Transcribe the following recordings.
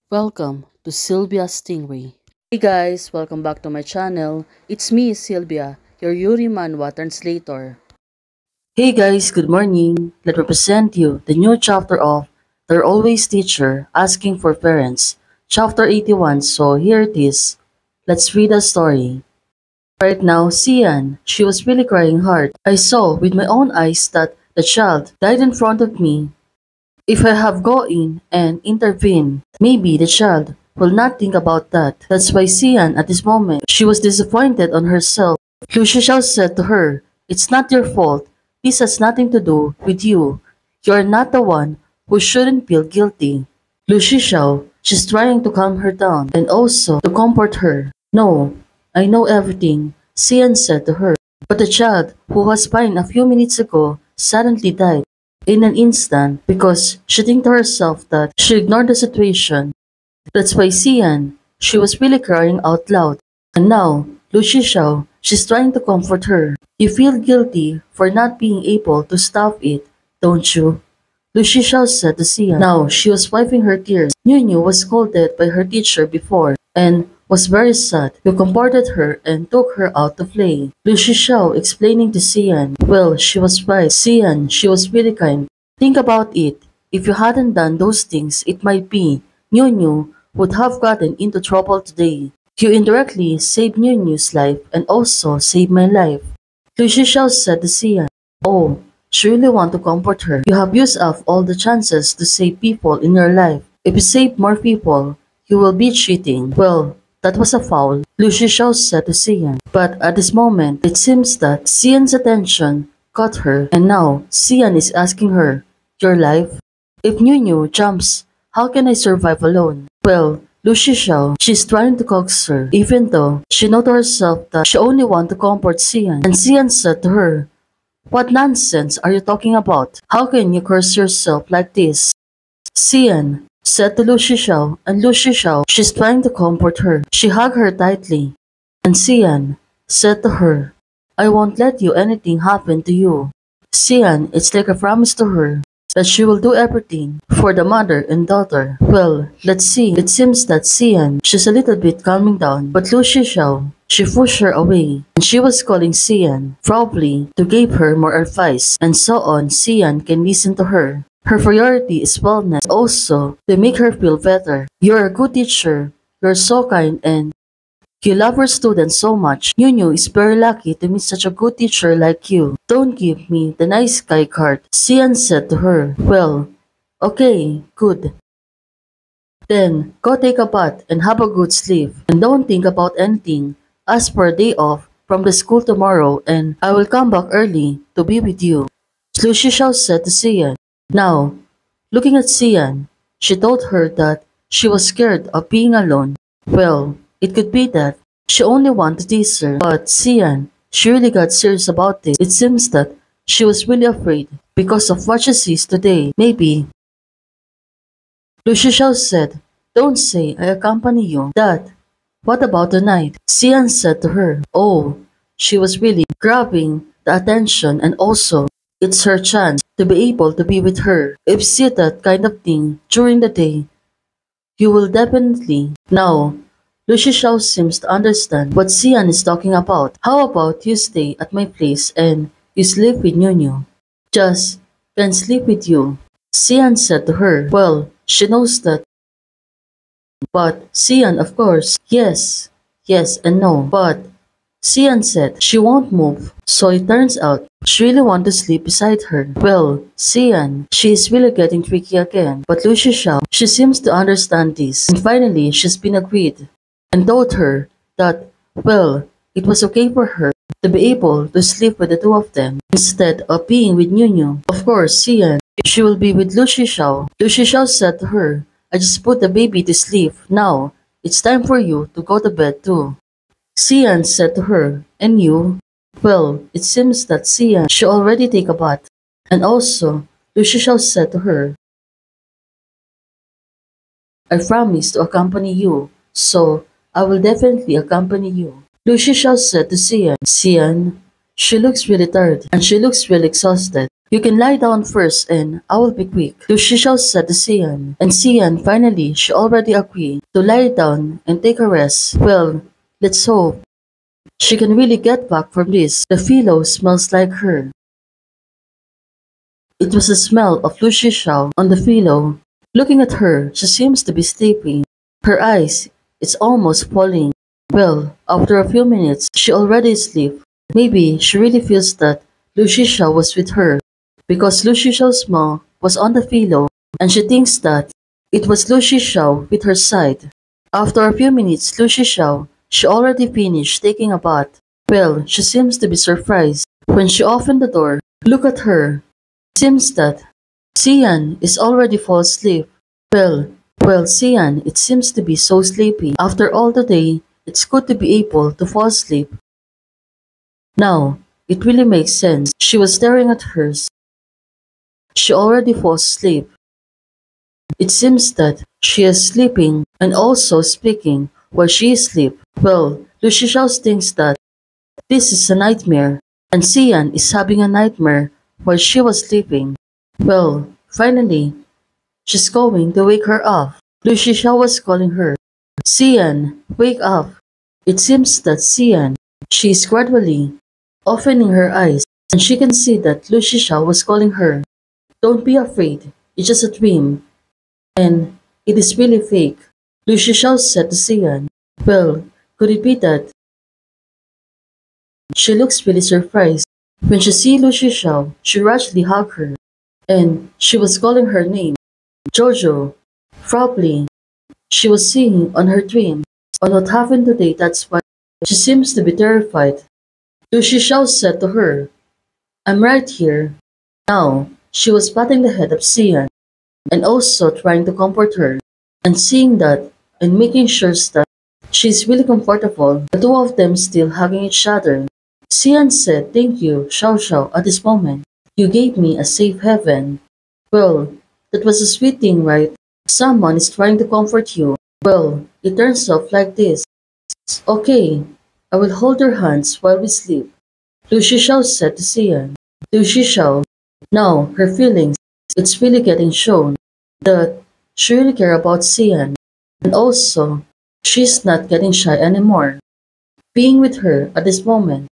Welcome to Sylvia Stingray. Hey guys, welcome back to my channel. It's me, Sylvia, your Yuri Manhwa translator. Hey guys, good morning. Let me present you the new chapter of They're Always Teacher Asking for Parents, chapter 81. So here it is. Let's read the story. Right now, Sian, she was really crying hard. I saw with my own eyes that the child died in front of me. If I have go in and intervene, maybe the child will not think about that. That's why Sian at this moment, she was disappointed on herself. Lu Shishao said to her, "It's not your fault. This has nothing to do with you. You are not the one who shouldn't feel guilty." Lu Shishao, she's trying to calm her down and also to comfort her. "No, I know everything," Sian said to her. But the child who was fine a few minutes ago suddenly died in an instant because she think to herself that she ignored the situation. That's why Sian, she was really crying out loud. And now, Lu Shishao, she's trying to comfort her. "You feel guilty for not being able to stop it, don't you?" Lu Shishao said to Sian. Now, she was wiping her tears. Nunu was scolded by her teacher before and was very sad. Who comforted her and took her out to play. Lu Shishao explaining to Sian. Well, she was right. Sian, she was really kind. Think about it. If you hadn't done those things, it might be Nunu would have gotten into trouble today. You indirectly saved Nunu's life and also saved my life. Lu Shishao said to Sian. Oh, she really want to comfort her. You have used up all the chances to save people in your life. If you save more people, you will be cheating. Well, that was a foul, Lu Shishao said to Sian. But at this moment, it seems that Sian's attention caught her and now Sian is asking her, "Your life? If Nunu jumps, how can I survive alone?" Well, Lu Shishao, she's trying to coax her, even though she know to herself that she only want to comfort Sian. And Sian said to her, "What nonsense are you talking about? How can you curse yourself like this?" Sian said to Lu Shishao, and Lu Shishao, she's trying to comfort her. She hugged her tightly. And Sian said to her, "I won't let you anything happen to you." Sian, it's like a promise to her that she will do everything for the mother and daughter. Well, let's see. It seems that Sian, she's a little bit calming down, but Lu Shishao, she pushed her away, and she was calling Sian, probably to give her more advice, and so on Sian can listen to her. Her priority is wellness, also to make her feel better. You're a good teacher, you're so kind, and you love your students so much. Nunu is very lucky to meet such a good teacher like you. Don't give me the nice guy card, Sian said to her. Well, okay, good. Then, go take a bath and have a good sleep. And don't think about anything. Ask for a day off from the school tomorrow and I will come back early to be with you. Lu Shishao said to Sian. Now, looking at Sian, she told her that she was scared of being alone. Well, it could be that she only wanted to tease her, but Sian, she really got serious about this. It seems that she was really afraid because of what she sees today. Maybe. Lu Shishao said, "Don't say I accompany you. Dad, what about tonight?" Sian said to her. Oh, she was really grabbing the attention and also it's her chance to be able to be with her. If you see that kind of thing during the day, you will definitely. Now, Lu Shishao seems to understand what Sian is talking about. How about you stay at my place and you sleep with Nunu? Just can sleep with you. Sian said to her. Well, she knows that. But Sian, of course, yes, yes and no. But Sian said she won't move. So it turns out she really wants to sleep beside her. Well, Sian, she is really getting tricky again. But Lu Shishao, she seems to understand this. And finally, she's been agreed and told her that, well, it was okay for her to be able to sleep with the two of them instead of being with Nunu. Of course, Sian, she will be with Lu Shishao. Lu Shishao said to her, I just put the baby to sleep. Now, it's time for you to go to bed too. Sian said to her, and you? Well, it seems that Sian should already take a bath. And also, Lu Shishao said to her, I promise to accompany you, so I will definitely accompany you. Lu Shishao said to Sian, Sian, she looks really tired and she looks really exhausted. You can lie down first and I will be quick. Lu Shishao said to Xian, and Xian finally she already agreed to lie down and take a rest. Well, let's hope she can really get back from this. The pillow smells like her. It was the smell of Lu Shishao on the pillow. Looking at her, she seems to be sleeping. Her eyes, it's almost falling. Well, after a few minutes, she already asleep. Maybe she really feels that Lu Shishao was with her because Lu Shishao's smell was on the pillow and she thinks that it was Lu Shishao with her side. After a few minutes, Lu Shishao, she already finished taking a bath. Well, she seems to be surprised when she opened the door. Look at her. Seems that Xian is already fall asleep. Well, Xian, it seems to be so sleepy. After all the day, it's good to be able to fall asleep. Now, it really makes sense. She was staring at hers. She already falls asleep. It seems that she is sleeping and also speaking while she is asleep. Well, Lu Shishao thinks that this is a nightmare and Xian is having a nightmare while she was sleeping. Well, finally, she's going to wake her up. Lu Shishao was calling her. Xian, wake up. It seems that Xian, she is gradually opening her eyes and she can see that Lu Shishao was calling her. Don't be afraid, it's just a dream. And it is really fake. Lu Shishao said to Xian. Well, could it be that? She looks really surprised. When she see Lu Shishao, she rashly hugged her. And she was calling her name. Jojo. Probably. She was seeing on her dream on what happened today, that's why she seems to be terrified. Lu Shishao said to her, I'm right here. Now, she was patting the head of Xian and also trying to comfort her. And seeing that and making sure that she's really comfortable, the two of them still hugging each other. Xian said, thank you, Xiao Xiao, at this moment. You gave me a safe haven. Well, that was a sweet thing, right? Someone is trying to comfort you. Well, it turns off like this. Okay, I will hold your hands while we sleep. Lu Shishao said to Xian. Lu Shishao, now her feelings, it's really getting shown that she really cares about Xian. And also, she's not getting shy anymore. Being with her at this moment.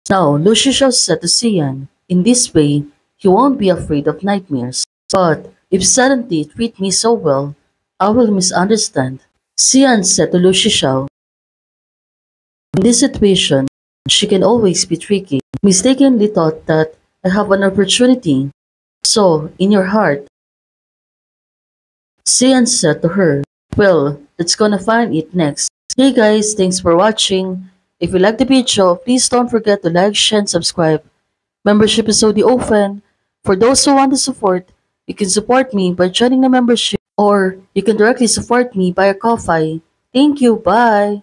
Now, Lu Shishao said to Xian, in this way, you won't be afraid of nightmares. But if suddenly treat me so well, I will misunderstand. Xian said to Lu Shishao, in this situation, she can always be tricky. Mistakenly thought that I have an opportunity. So, in your heart, Xian said to her, well, let's gonna find it next. Hey guys, thanks for watching. If you like the video, please don't forget to like, share, and subscribe. Membership is already open. For those who want to support, you can support me by joining the membership or you can directly support me via Ko-Fi. Thank you, bye!